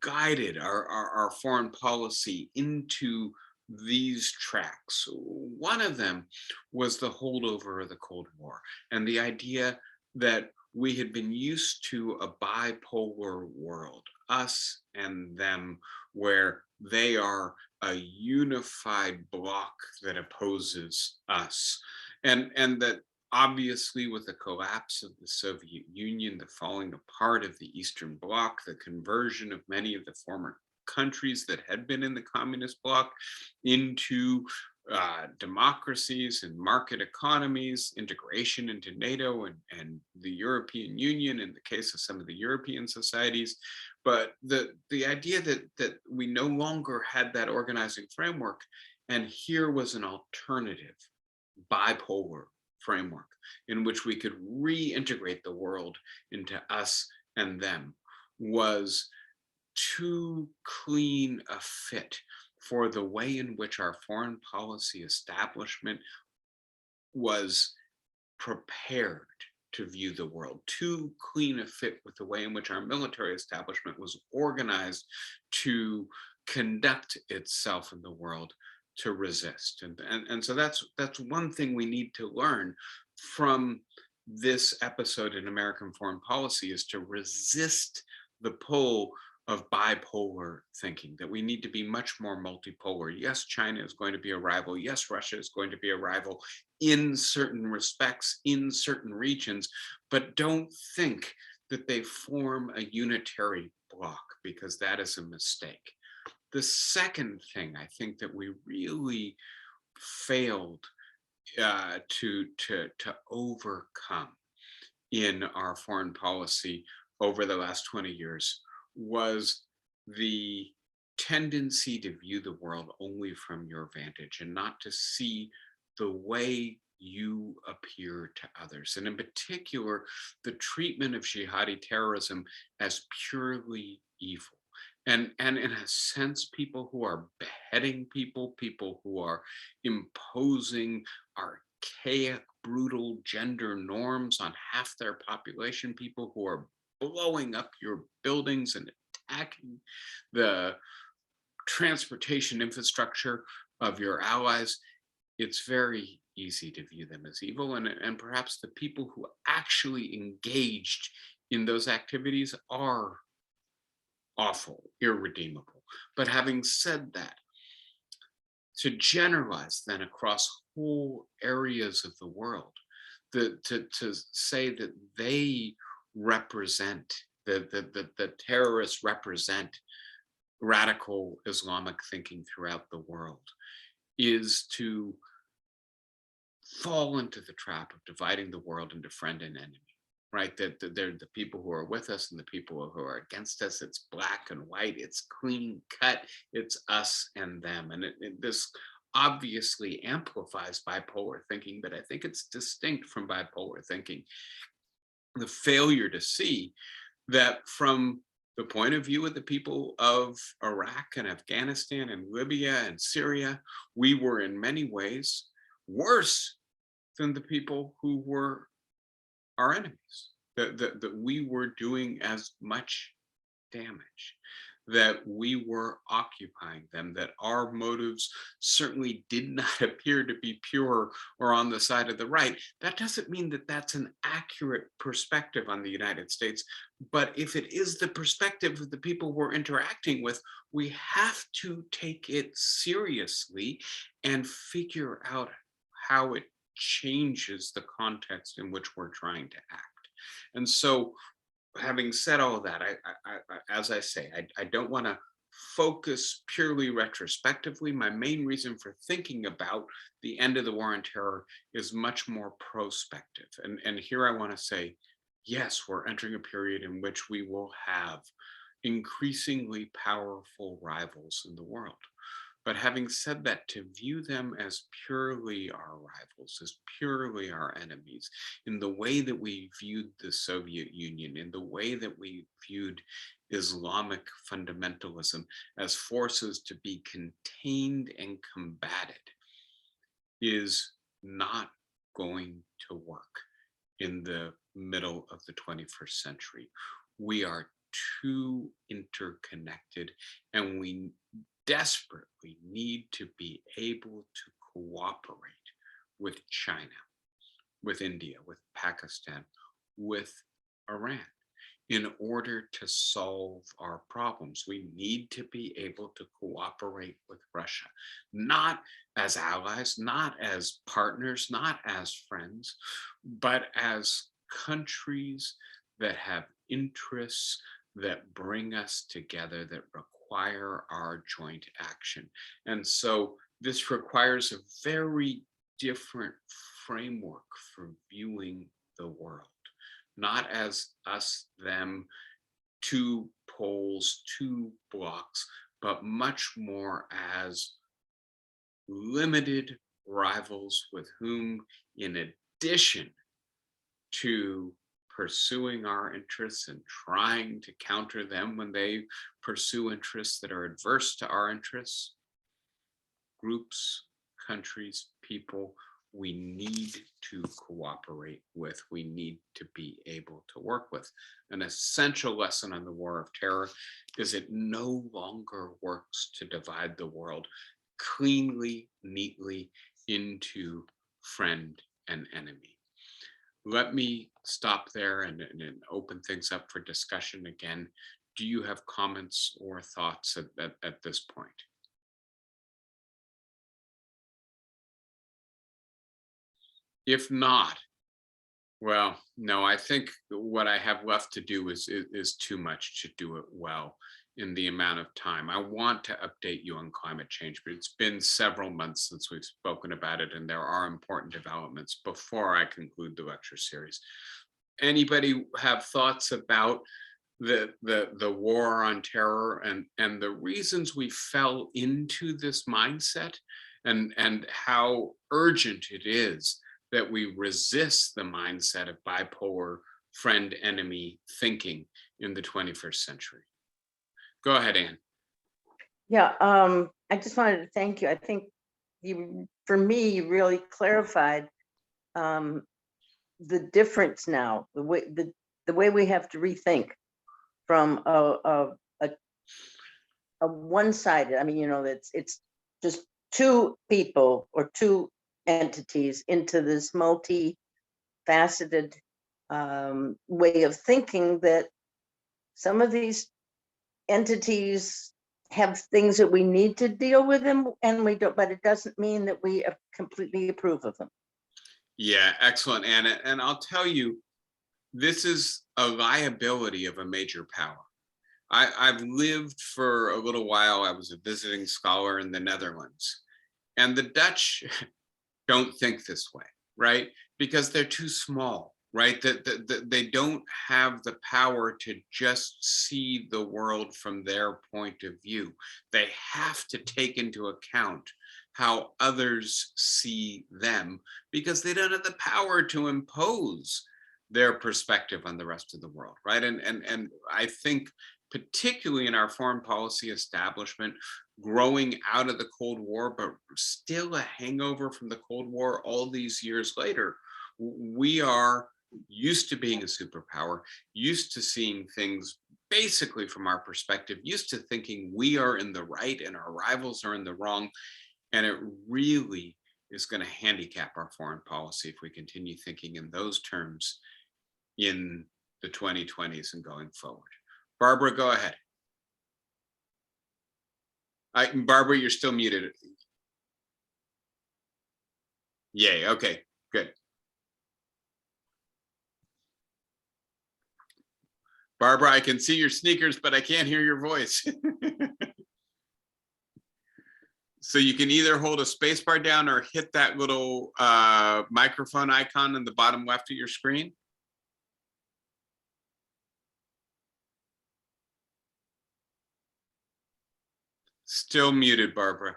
guided our foreign policy into these tracks, one of them was the holdover of the Cold War and the idea that we had been used to a bipolar world, us and them, where they are a unified bloc that opposes us, and that obviously with the collapse of the Soviet Union, the falling apart of the Eastern Bloc, the conversion of many of the former countries that had been in the communist bloc into democracies and market economies, integration into NATO and the European Union in the case of some of the European societies. But the idea that we no longer had that organizing framework, and here was an alternative bipolar framework in which we could reintegrate the world into us and them, was too clean a fit for the way in which our foreign policy establishment was prepared to view the world, too clean a fit with the way in which our military establishment was organized to conduct itself in the world, to resist. And so that's one thing we need to learn from this episode in American foreign policy, is to resist the pull of bipolar thinking, that we need to be much more multipolar. Yes, China is going to be a rival. Yes, Russia is going to be a rival in certain respects, in certain regions, but don't think that they form a unitary bloc, because that is a mistake. The second thing I think that we really failed to overcome in our foreign policy over the last 20 years was the tendency to view the world only from your vantage and not to see the way you appear to others. And in particular, the treatment of jihadi terrorism as purely evil. And in a sense, people who are beheading people, people who are imposing archaic, brutal gender norms on half their population, people who are blowing up your buildings and attacking the transportation infrastructure of your allies, it's very easy to view them as evil. And perhaps the people who actually engaged in those activities are awful, irredeemable. But having said that, to generalize then across whole areas of the world, to say that they represent, the terrorists represent radical Islamic thinking throughout the world, is to fall into the trap of dividing the world into friend and enemy, right? That they're the people who are with us and the people who are against us. It's black and white, it's clean cut, it's us and them. And this obviously amplifies bipolar thinking, but I think it's distinct from bipolar thinking. The failure to see that from the point of view of the people of Iraq and Afghanistan and Libya and Syria, we were in many ways worse than the people who were our enemies, that we were doing as much damage, that we were occupying them, that our motives certainly did not appear to be pure or on the side of the right. That doesn't mean that that's an accurate perspective on the United States, but if it is the perspective of the people we're interacting with, we have to take it seriously and figure out how it changes the context in which we're trying to act. And so, having said all of that, as I say, I don't want to focus purely retrospectively. My main reason for thinking about the end of the war on terror is much more prospective. And here I want to say, yes, we're entering a period in which we will have increasingly powerful rivals in the world. But having said that, to view them as purely our rivals, as purely our enemies, in the way that we viewed the Soviet Union, in the way that we viewed Islamic fundamentalism as forces to be contained and combated, is not going to work in the middle of the 21st century. We are too interconnected, and we desperately need to be able to cooperate with China, with India, with Pakistan, with Iran in order to solve our problems. We need to be able to cooperate with Russia, not as allies, not as partners, not as friends, but as countries that have interests that bring us together, that require our joint action. And so this requires a very different framework for viewing the world, not as us, them, two poles, two blocks, but much more as limited rivals with whom, in addition to pursuing our interests and trying to counter them when they pursue interests that are adverse to our interests, groups, countries, people we need to cooperate with, we need to be able to work with. An essential lesson on the war of terror is it no longer works to divide the world cleanly, neatly into friend and enemy. Let me stop there and open things up for discussion again. do you have comments or thoughts at this point? If not, well, no, I think what I have left to do is too much to do it well in the amount of time. I want to update you on climate change, but it's been several months since we've spoken about it, and there are important developments before I conclude the lecture series. Anybody have thoughts about the war on terror and the reasons we fell into this mindset, and how urgent it is that we resist the mindset of bipolar friend-enemy thinking in the 21st century? Go ahead, Anne. Yeah, I just wanted to thank you. I think for me, you really clarified the difference now, the way we have to rethink from a one-sided. I mean, it's just two people or two entities into this multi-faceted way of thinking, that some of these entities have things that we need to deal with them, and we don't, but it doesn't mean that we completely approve of them. Yeah, excellent, Anna. And I'll tell you, this is a liability of a major power. I've lived for a little while. I was a visiting scholar in the Netherlands, and the Dutch don't think this way, right? Because they're too small, right? That they don't have the power to just see the world from their point of view. They have to take into account how others see them, because they don't have the power to impose their perspective on the rest of the world, right? And I think particularly in our foreign policy establishment, growing out of the Cold War, but still a hangover from the Cold War all these years later, we are used to being a superpower, used to seeing things basically from our perspective, used to thinking we are in the right and our rivals are in the wrong. And it really is going to handicap our foreign policy if we continue thinking in those terms in the 2020s and going forward. Barbara, go ahead. Barbara, you're still muted. Yay, okay, good. Barbara, I can see your sneakers, but I can't hear your voice. So you can either hold a space bar down or hit that little microphone icon in the bottom left of your screen. Still muted, Barbara.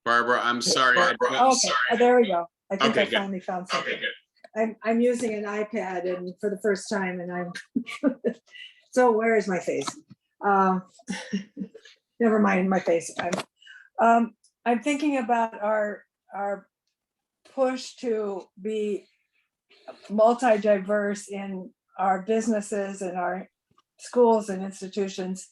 Barbara, I'm sorry. There we go. I think Okay, I good. finally found something. Okay, good. I'm using an iPad and for the first time, and I'm so where is my face? Never mind my face. I'm thinking about our push to be multi-diverse in our businesses and our schools and institutions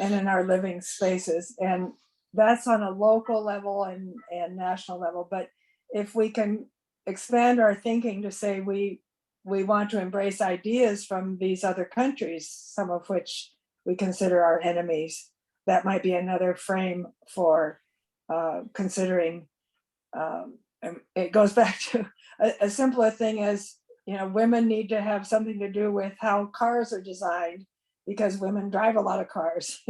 and in our living spaces, and that's on a local level and national level. But if we can expand our thinking to say we want to embrace ideas from these other countries, some of which we consider our enemies, that might be another frame for considering. It goes back to a simpler thing as, women need to have something to do with how cars are designed, because women drive a lot of cars.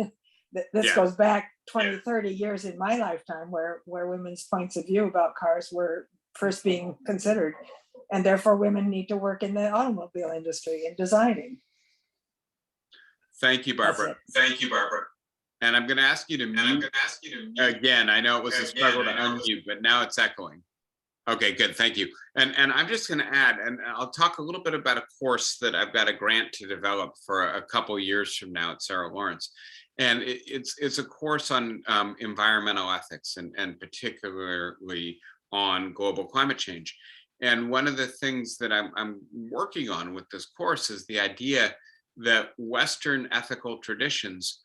This goes back 20, 30 years in my lifetime where women's points of view about cars were first being considered. And therefore women need to work in the automobile industry and designing. Thank you, Barbara. Thank you, Barbara. And I'm going to ask you to mute. Again, I know it was a struggle to unmute, but now it's echoing. Okay, good, thank you. And I'm just going to add, and I'll talk a little bit about a course that I've got a grant to develop for a couple years from now at Sarah Lawrence. And it's a course on environmental ethics and particularly on global climate change. And one of the things that I'm working on with this course is the idea that Western ethical traditions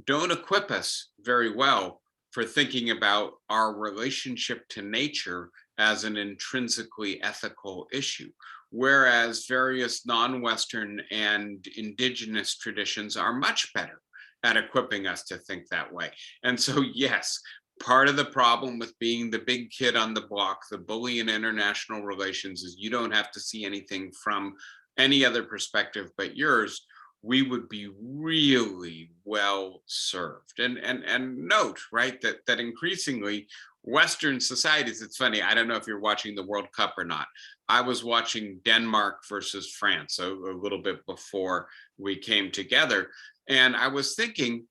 don't equip us very well for thinking about our relationship to nature as an intrinsically ethical issue, whereas various non-Western and indigenous traditions are much better at equipping us to think that way. And so, yes, part of the problem with being the big kid on the block, the bully in international relations, is you don't have to see anything from any other perspective but yours. We would be really well served. And note, right, that increasingly Western societies, it's funny, I don't know if you're watching the World Cup or not. I was watching Denmark versus France a little bit before we came together. And I was thinking,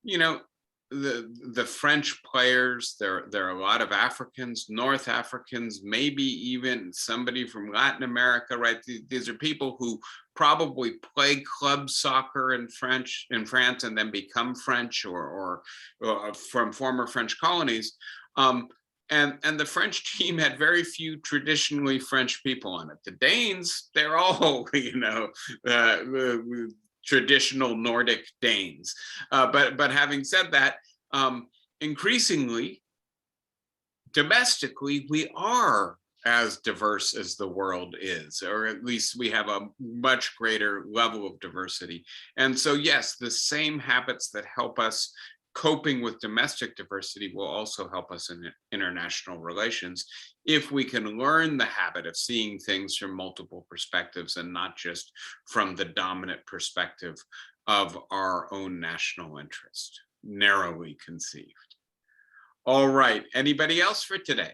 you know, the French players, there are a lot of Africans, North Africans, maybe even somebody from Latin America, right? These are people who probably play club soccer in France and then become French or from former French colonies. And the French team had very few traditionally French people on it. The Danes, they're all, you know, traditional Nordic Danes. But having said that, increasingly, domestically, we are as diverse as the world is, or at least we have a much greater level of diversity. And so, yes, the same habits that help us coping with domestic diversity will also help us in international relations if we can learn the habit of seeing things from multiple perspectives and not just from the dominant perspective of our own national interest, narrowly conceived. All right, anybody else for today?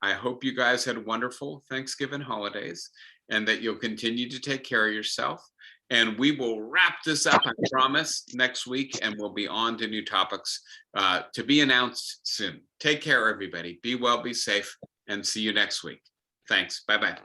I hope you guys had wonderful Thanksgiving holidays and that you'll continue to take care of yourself. And we will wrap this up, I promise, next week, and we'll be on to new topics to be announced soon. Take care, everybody. Be well, be safe, and see you next week. Thanks. Bye-bye.